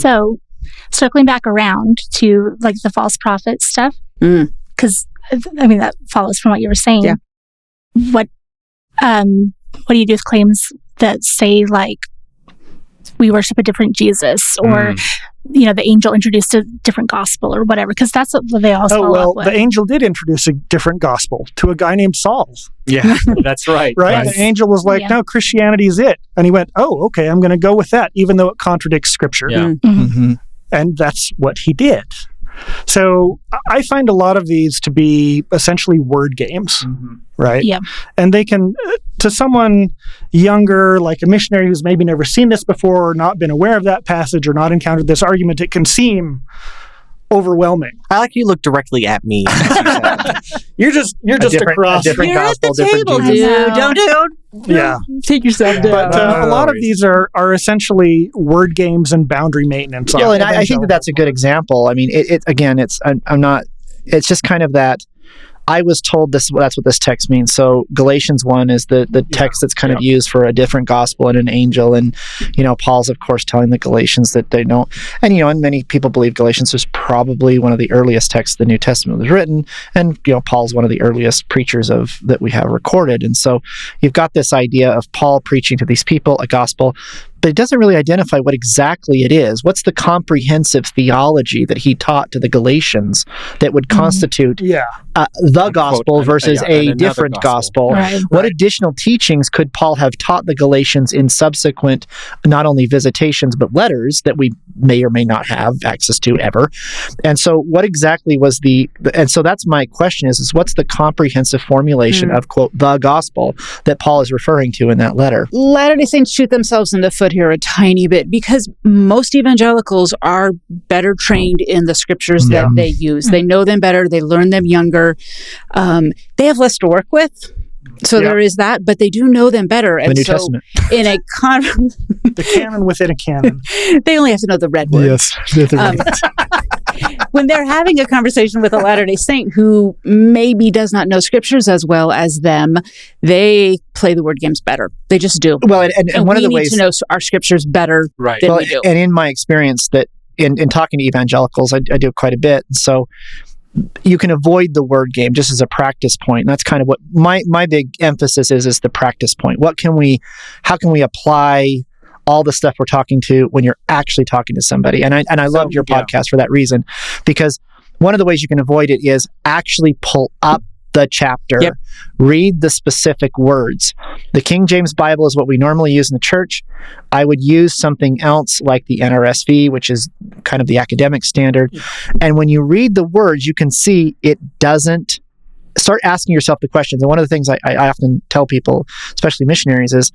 So, circling back around to like the false prophet stuff, because I mean that follows from what you were saying. Yeah. What do you do with claims that say like we worship a different Jesus, or the angel introduced a different gospel or whatever? Because that's what they all follow up with. The angel did introduce a different gospel to a guy named Saul. Yeah, that's right. Right? Yes. The angel was like, no, Christianity is it. And he went, oh, okay, I'm going to go with that, even though it contradicts Scripture. Yeah. And that's what he did. So I find a lot of these to be essentially word games, right? Yeah. And they can, to someone younger, like a missionary who's maybe never seen this before, or not been aware of that passage, or not encountered this argument, it can seem overwhelming. I like you look directly at me. You're just across. You're at the table, dude. Don't take yourself down. But a lot of these are essentially word games and boundary maintenance. Well, and I think that's a good example. I mean, it's just kind of that. I was told that's what this text means. So Galatians 1 is the text that's kind of used for a different gospel and an angel. And, Paul's, of course, telling the Galatians that they don't. And, and many people believe Galatians was probably one of the earliest texts the New Testament was written. And, Paul's one of the earliest preachers that we have recorded. And so you've got this idea of Paul preaching to these people a gospel, but it doesn't really identify what exactly it is. What's the comprehensive theology that he taught to the Galatians that would constitute the gospel versus a different gospel? Right. What additional teachings could Paul have taught the Galatians in subsequent, not only visitations, but letters that we may or may not have access to ever? And so what exactly was and so that's my question is what's the comprehensive formulation of, quote, the gospel that Paul is referring to in that letter? Latter-day Saints shoot themselves in the foot here a tiny bit because most evangelicals are better trained in the scriptures that they use. They know them better. They learn them younger. They have less to work with. So there is that, but they do know them better. And the New Testament. In a the canon within a canon. They only have to know the red word. Yes. When they're having a conversation with a Latter-day Saint who maybe does not know scriptures as well as them, they play the word games better. They just do. Well, and one of the ways to know our scriptures better than we do. And in my experience, that in talking to evangelicals, I do quite a bit. So you can avoid the word game just as a practice point. And that's kind of what my big emphasis is the practice point. How can we apply all the stuff we're talking to when you're actually talking to somebody? And I loved your podcast for that reason, because one of the ways you can avoid it is actually pull up the chapter, read the specific words. The King James Bible is what we normally use in the church. I would use something else like the NRSV, which is kind of the academic standard. And when you read the words, you can see it doesn't. Start asking yourself the questions. And one of the things I often tell people, especially missionaries, is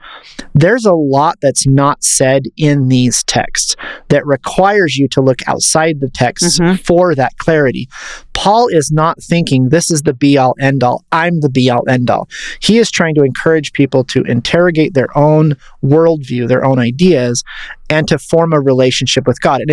there's a lot that's not said in these texts that requires you to look outside the text for that clarity. Paul is not thinking this is the be-all, end-all. I'm the be-all, end-all. He is trying to encourage people to interrogate their own worldview, their own ideas, and to form a relationship with God. And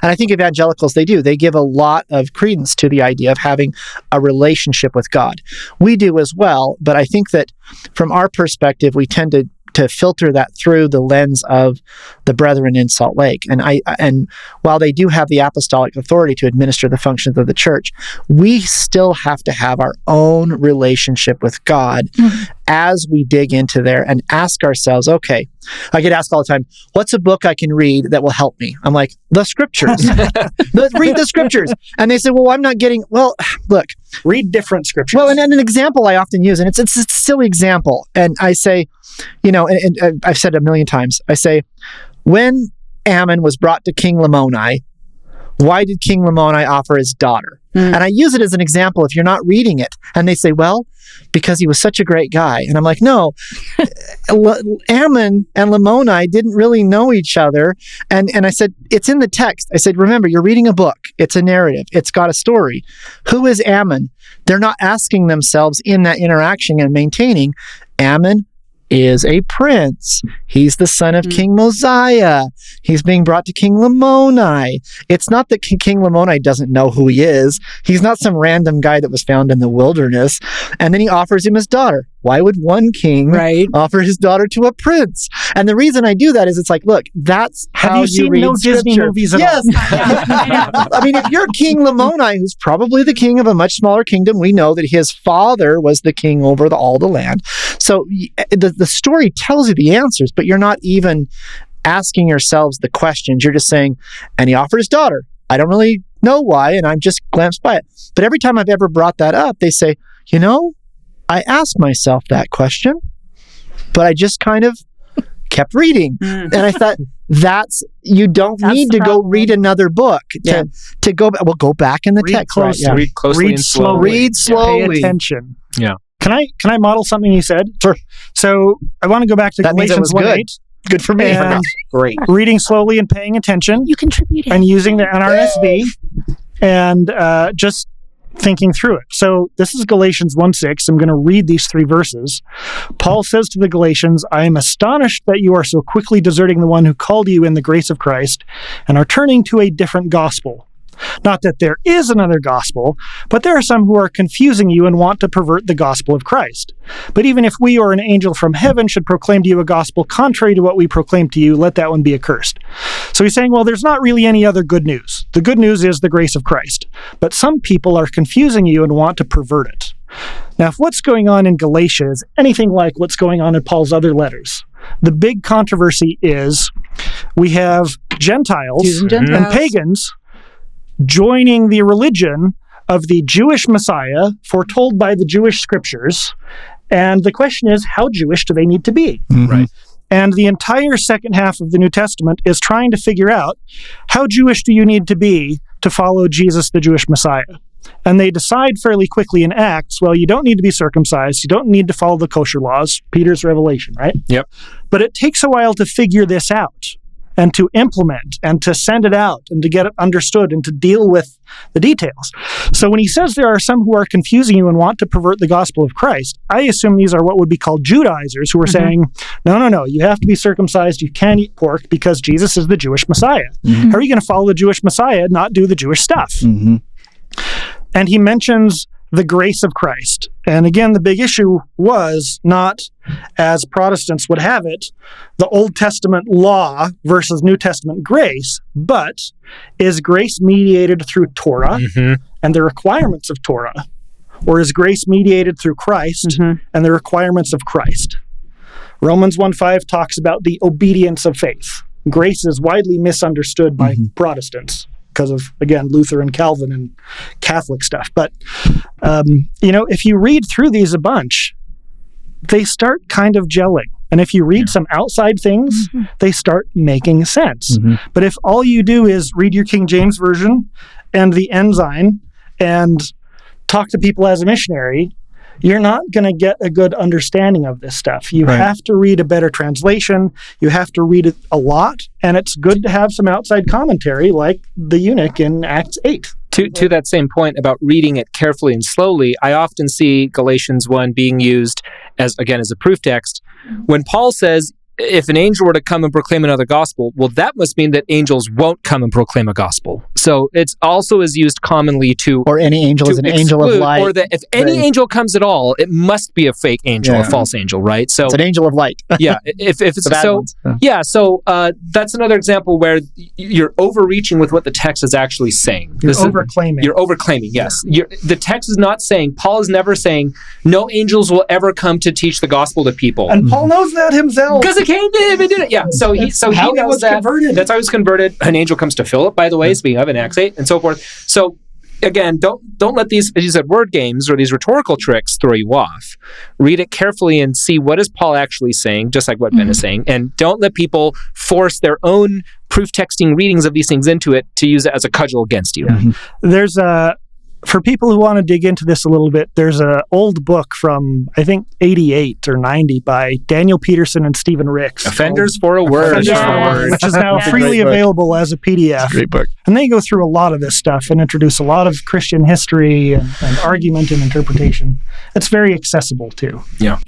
I think evangelicals, they give a lot of credence to the idea of having a relationship with God. We do as well, but I think that from our perspective, we tend to filter that through the lens of the brethren in Salt Lake. And while they do have the apostolic authority to administer the functions of the church, we still have to have our own relationship with God as we dig into there and ask ourselves, okay, I get asked all the time, what's a book I can read that will help me? I'm like, the scriptures. Read the scriptures. And they say, well, I'm not getting, look. Read different scriptures. Well, and an example I often use, and it's a silly example, and I say, and I've said it a million times, I say, when Ammon was brought to King Lamoni, why did King Lamoni offer his daughter? And I use it as an example if you're not reading it. And they say, well, because he was such a great guy. And I'm like, no, Ammon and Lamoni didn't really know each other. And I said, it's in the text. I said, remember, you're reading a book. It's a narrative. It's got a story. Who is Ammon? They're not asking themselves in that interaction and maintaining. Ammon is a prince. He's the son of King Mosiah. He's being brought to King Lamoni. It's not that King Lamoni doesn't know who he is. He's not some random guy that was found in the wilderness. And then he offers him his daughter. why would one king offer his daughter to a prince? And the reason I do that is it's like, look, that's how Have you seen read no Scripture. Disney movies at Yes. I mean, if you're King Lamoni, who's probably the king of a much smaller kingdom, we know that his father was the king over all the land. So the story tells you the answers, but you're not even asking yourselves the questions. You're just saying, and he offered his daughter. I don't really know why, and I'm just glanced by it. But every time I've ever brought that up, they say, I asked myself that question, but I just kind of kept reading. And I thought, you don't need to go read another book to go back. Well, go back in the text. Closely. Read closely Read and slowly. slowly. Read slowly. Pay attention. Yeah. Can I model something you said? Sure. So I want to go back to That means it Galatians was 1:8. good. Good for me. And Great. reading slowly and paying attention You contributed. and using the NRSV and just thinking through it. So this is Galatians 1:6. I'm going to read these 3 verses. Paul says to the Galatians, I am astonished that you are so quickly deserting the one who called you in the grace of Christ and are turning to a different gospel. Not that there is another gospel, but there are some who are confusing you and want to pervert the gospel of Christ. But even if we or an angel from heaven should proclaim to you a gospel contrary to what we proclaim to you, let that one be accursed. So he's saying, well, there's not really any other good news. The good news is the grace of Christ. But some people are confusing you and want to pervert it. Now, if what's going on in Galatia is anything like what's going on in Paul's other letters, the big controversy is we have Gentiles and pagans joining the religion of the Jewish Messiah foretold by the Jewish scriptures. And the question is, how Jewish do they need to be? Mm-hmm. Right. And the entire second half of the New Testament is trying to figure out, how Jewish do you need to be to follow Jesus, the Jewish Messiah? And they decide fairly quickly in Acts, well, you don't need to be circumcised. You don't need to follow the kosher laws, Peter's revelation, right? Yep. But it takes a while to figure this out and to implement and to send it out and to get it understood and to deal with the details. So when he says there are some who are confusing you and want to pervert the gospel of Christ, I assume these are what would be called Judaizers who are saying, no, you have to be circumcised, you can't eat pork because Jesus is the Jewish Messiah. How are you going to follow the Jewish Messiah and not do the Jewish stuff? And he mentions the grace of Christ. And again, the big issue was not, as Protestants would have it, the Old Testament law versus New Testament grace, but is grace mediated through Torah and the requirements of Torah, or is grace mediated through Christ and the requirements of Christ? Romans 1:5 talks about the obedience of faith. Grace is widely misunderstood by Protestants because of, again, Luther and Calvin and Catholic stuff. But, if you read through these a bunch, they start kind of gelling. And if you read some outside things, they start making sense. But if all you do is read your King James Version and the Ensign and talk to people as a missionary, you're not going to get a good understanding of this stuff. You have to read a better translation. You have to read it a lot. And it's good to have some outside commentary like the eunuch in Acts 8. To that same point about reading it carefully and slowly, I often see Galatians 1 being used as a proof text. When Paul says, if an angel were to come and proclaim another gospel, well, that must mean that angels won't come and proclaim a gospel. So it's also is used commonly to... Or any angel is an angel of light. Or that if any angel comes at all, it must be a fake angel, a false angel, right? So it's an angel of light. If it's the bad ones. So that's another example where you're overreaching with what the text is actually saying. You're overclaiming. You're overclaiming, yes. The text is not saying, Paul is never saying, no angels will ever come to teach the gospel to people. And Paul knows that himself. Because it came to him and did it. Yeah. So he knows that. Converted. That's how he was converted. An angel comes to Philip, by the way, speaking of in Acts 8 and so forth. So again, don't let these, as you said, word games or these rhetorical tricks throw you off. Read it carefully and see what is Paul actually saying, just like what Ben is saying. And don't let people force their own proof texting readings of these things into it to use it as a cudgel against you. There's for people who want to dig into this a little bit, there's an old book from, I think, 88 or 90 by Daniel Peterson and Stephen Ricks. Offenders for a Word. Which is now freely available as a PDF. Great book. And they go through a lot of this stuff and introduce a lot of Christian history and argument and interpretation. It's very accessible, too. Yeah.